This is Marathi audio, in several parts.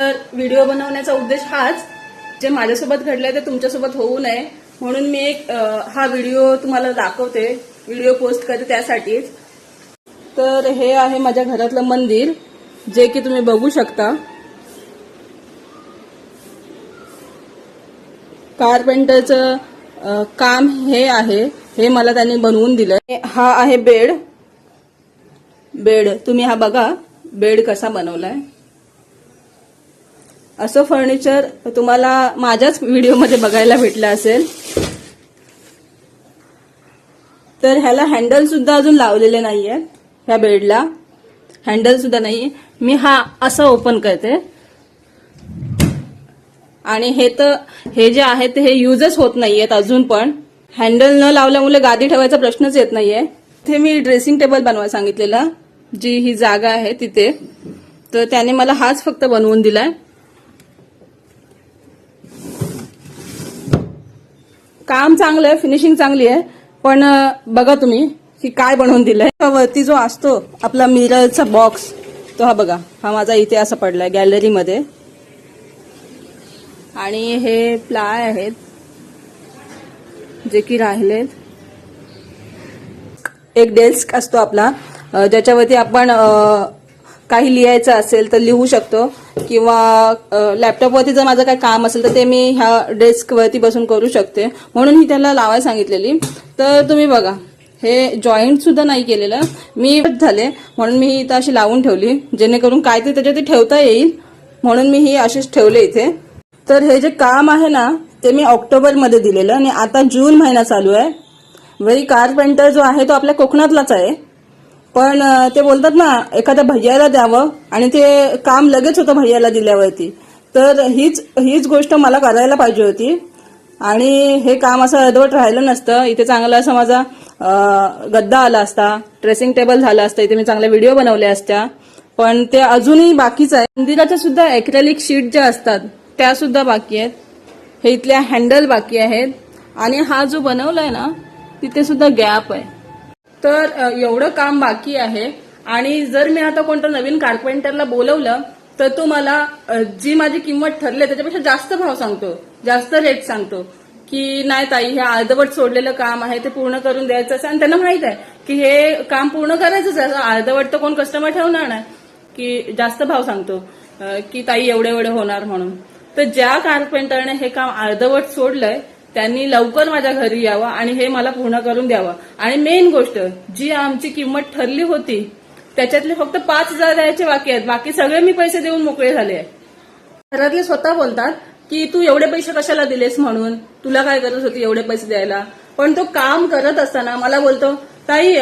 तर व्हिडिओ बनवण्याचा उद्देश हाच, जे माझ्यासोबत घडलंय ते तुमच्यासोबत होऊ नये म्हणून मी एक हा व्हिडिओ तुम्हाला दाखवते, व्हिडिओ पोस्ट करते त्यासाठीच. तर हे आहे माझ्या घरातलं मंदिर, जे की तुम्ही बघू शकता. कारपेंटरचं काम हे आहे, हे मला त्यांनी बनवून दिलं. हा आहे बेड. तुम्ही हा बघा, बेड कसा बनवलाय. असं फर्निचर तुम्हाला माझ्याच व्हिडिओमध्ये बघायला भेटलं असेल. तर ह्याला हँडल सुद्धा अजून लावलेले नाहीये. ह्या बेडला हँडल सुद्धा नाही. मी हा असं ओपन करते आणि हे जे आहे ते हे युजच होत नाहीयेत अजून पण. हँडल न लावल्यामुळे गादी ठेवायचा प्रश्नच येत नाहीये. इथे मी ड्रेसिंग टेबल बनवायला सांगितलेला, जी ही जागा आहे तिथे. तर त्याने मला हाच फक्त बनवून दिलाय. काम चांगलं आहे, फिनिशिंग चांगली आहे, पण बघा तुम्ही की काय बनवून दिलंय. वरती जो असतो आपला मिररचा बॉक्स, तो हा बघा, हा माझा इथे असा पडलाय गॅलरीमध्ये. आणि हे प्लाय आहेत जे की राहिलेत. एक डेस्क असतो आपला, ज्याच्यावरती आपण काही लिहायचं असेल तर लिहू शकतो, किंवा लॅपटॉपवरती जर माझं काही काम असेल तर ते मी ह्या डेस्कवरती बसून करू शकते. म्हणून ही त्याला लावायला सांगितलेली. तर तुम्ही बघा, हे जॉईंट सुद्धा नाही केलेलं मी झाले, म्हणून मी ही इथं अशी लावून ठेवली, जेणेकरून काय ते त्याच्यात ठेवता येईल म्हणून मी ही अशीच ठेवले इथे. तर हे जे काम आहे ना ते मी ऑक्टोबरमध्ये दिलेलं आणि आता जून महिना चालू आहे. वरी कारपेंटर जो आहे तो आपल्या कोकणातलाच आहे, पण ते बोलतात ना एखाद्या भैयाला द्यावं आणि ते काम लगेच होतं भैयाला दिल्यावरती. तर हीच गोष्ट मला करायला पाहिजे होती आणि हे काम असं अर्धवट राहिलं नसतं. इथे चांगला असा माझा गद्दा आला असता, ड्रेसिंग टेबल झालं असतं, इथे मी चांगल्या व्हिडिओ बनवल्या असत्या. पण ते अजूनही बाकीच आहे. मंदिराच्या सुद्धा ॲक्रेलिक शीट ज्या असतात त्या सुद्धा बाकी आहेत. हे इथल्या हँडल बाकी आहेत आणि हा जो बनवलाय ना तिथे सुद्धा गॅप आहे. तर एवढं काम बाकी आहे. आणि जर मी आता कोणतं नवीन कारपेंटरला बोलवलं तर तो मला जी माझी किंमत ठरली त्याच्यापेक्षा जास्त भाव सांगतो, जास्त रेट सांगतो की नाही ताई, हे अर्धवट सोडलेलं काम आहे, ते पूर्ण करून द्यायचं असं. आणि त्यांना माहित आहे की हे काम पूर्ण करायचंच आहे, अर्धवट तर कोण कस्टमर ठेवणार नाही. की जास्त भाव सांगतो की ताई एवढे होणार म्हणून. तर ज्या कारपेंटरने हे काम अर्धवट सोडलंय त्यांनी लवकर माझ्या घरी यावं आणि हे मला पूर्ण करून द्यावं. आणि मेन गोष्ट, जी आमची किंमत ठरली होती त्याच्यातले फक्त 5,000 द्यायचे बाकी आहेत, बाकी सगळे मी पैसे देऊन मोकळे झाले आहे. घरातले स्वतः बोलतात की तू एवढे पैसे कशाला दिलेस, म्हणून तुला काय गरज होती एवढे पैसे द्यायला. पण तो काम करत असताना मला बोलतो, ताई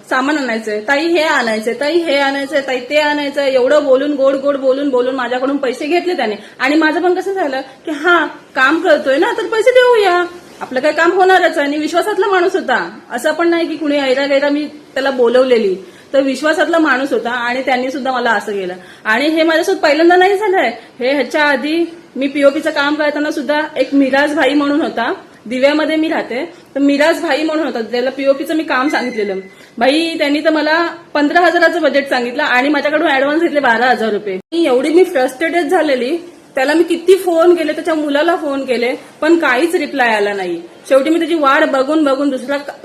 सामान आणायचंय, ताई हे आणायचंय, ताई हे आणायचंय, ताई ते आणायचंय. एवढं बोलून गोड बोलून माझ्याकडून पैसे घेतले त्याने. आणि माझं पण कसं झालं की हा काम करतोय ना तर पैसे देऊया, आपलं काय काम होणारच आहे. आणि विश्वासातला माणूस होता, असं पण नाही की कुणी ऐरा मी त्याला बोलवलेली. तर विश्वासातला माणूस होता आणि त्यांनी सुद्धा मला असं केलं. आणि हे माझ्यासोबत पहिल्यांदा नाही झालंय. हे ह्याच्या आधी मी पीओपीचं काम करताना सुद्धा एक मिराज भाई म्हणून होता, दिव्यामध्ये मी राहते, तर मिराज भाई म्हणून होता, त्याला पीओपीचं मी काम सांगितलेलं. भाई त्यांनी तर मला 15,000चं बजेट सांगितलं आणि माझ्याकडून ऍडव्हान्स घेतले 12,000 रुपये. एवढी मी फ्रस्ट्रेटेड झालेली. त्याला मी किती फोन केले, त्याच्या मुलाला फोन केले, पण काहीच रिप्लाय आला नाही. शेवटी मी त्याची वाट बघून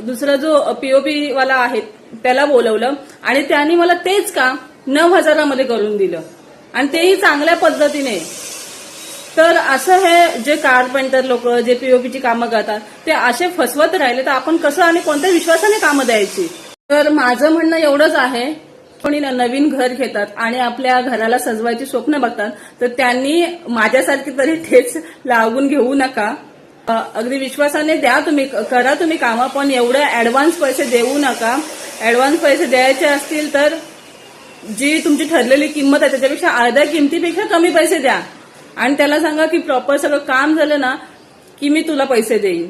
दुसरा जो पीओपी वाला आहे त्याला बोलवलं आणि त्यांनी मला तेच काम 9,000मध्ये करून दिलं आणि तेही चांगल्या पद्धतीने. तर असं हे जे कारपेंटर लोक जे पीओपीची कामं करतात ते असे फसवत राहिले तर आपण कसं आणि कोणत्या विश्वासाने कामं द्यायची. तर माझं म्हणणं एवढंच आहे, कोणी नवीन घर घेतात आणि आपल्या घराला सजवायची स्वप्न बघतात तर त्यांनी माझ्यासारखी तरी ठेच लागून घेऊ नका. अगदी विश्वासाने द्या, करा तुम्ही कामं, पण एवढे ऍडव्हान्स पैसे देऊ नका. ऍडव्हान्स पैसे द्यायचे असतील तर जी तुमची ठरलेली किंमत आहे त्याच्यापेक्षा अर्ध्या किमतीपेक्षा कमी पैसे द्या आणि त्याला सांगा की प्रॉपर सगळं काम झालं ना की मी तुला पैसे देईन.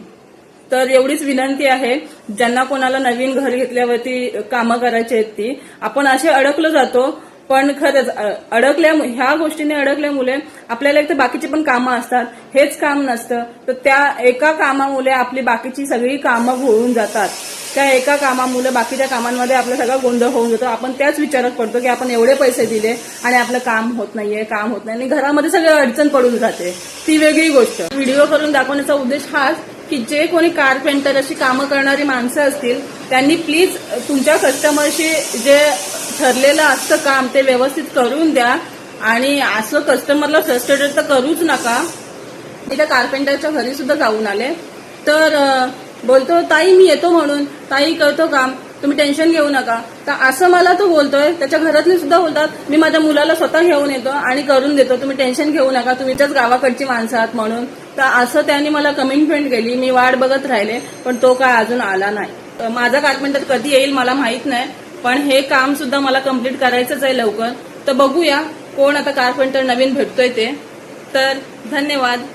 तर एवढीच विनंती आहे, ज्यांना कोणाला नवीन घर घेतल्यावरती कामं करायची आहेत ती. आपण असे अडकलो जातो, पण खरंच ह्या गोष्टीने अडकल्यामुळे आपल्याला एक तर बाकीची पण कामं असतात, हेच काम नसतं, तर त्या एका कामामुळे आपली बाकीची सगळी कामं घोळून जातात. त्या एका कामामुळे बाकीच्या कामांमध्ये आपला सगळा गोंधळ होऊन जातो. आपण त्याच विचारात पडतो की आपण एवढे पैसे दिले आणि आपलं काम होत नाहीये आणि घरामध्ये सगळं अडचण पडून जाते. ती वेगळी गोष्ट. व्हिडिओ करून दाखवण्याचा उद्देश हाच की जे कोणी कारपेंटर अशी कामं करणारी माणसं असतील त्यांनी प्लीज तुमच्या कस्टमरशी जे ठरलेलं असतं काम ते व्यवस्थित करून द्या. आणि असं कस्टमरला फ्रस्ट्रेटेड तर करूच नका. मी त्या कारपेंटरच्या घरी सुद्धा जाऊन आले तर बोलतो ताई मी येतो म्हणून, ताई करतो काम, तुम्ही टेन्शन घेऊ नका. तर असं मला तो बोलतोय. त्याच्या घरातले सुद्धा बोलतात मी माझ्या मुलाला स्वतः घेऊन येतो आणि करून देतो, तुम्ही टेन्शन घेऊ नका, तुम्हीच्याच गावाकडची माणसं आहात म्हणून. तर असं त्यांनी मला कमिटमेंट केली. मी वाट बघत राहिले पण तो काय अजून आला नाही. माझा कारपेंटर कधी येईल मला माहित नाही, पण हे काम सुद्धा मला कम्प्लीट करायचंच आहे लवकर. तर बघूया कोण आता कारपेंटर नवीन भेटतोय ते. तर धन्यवाद.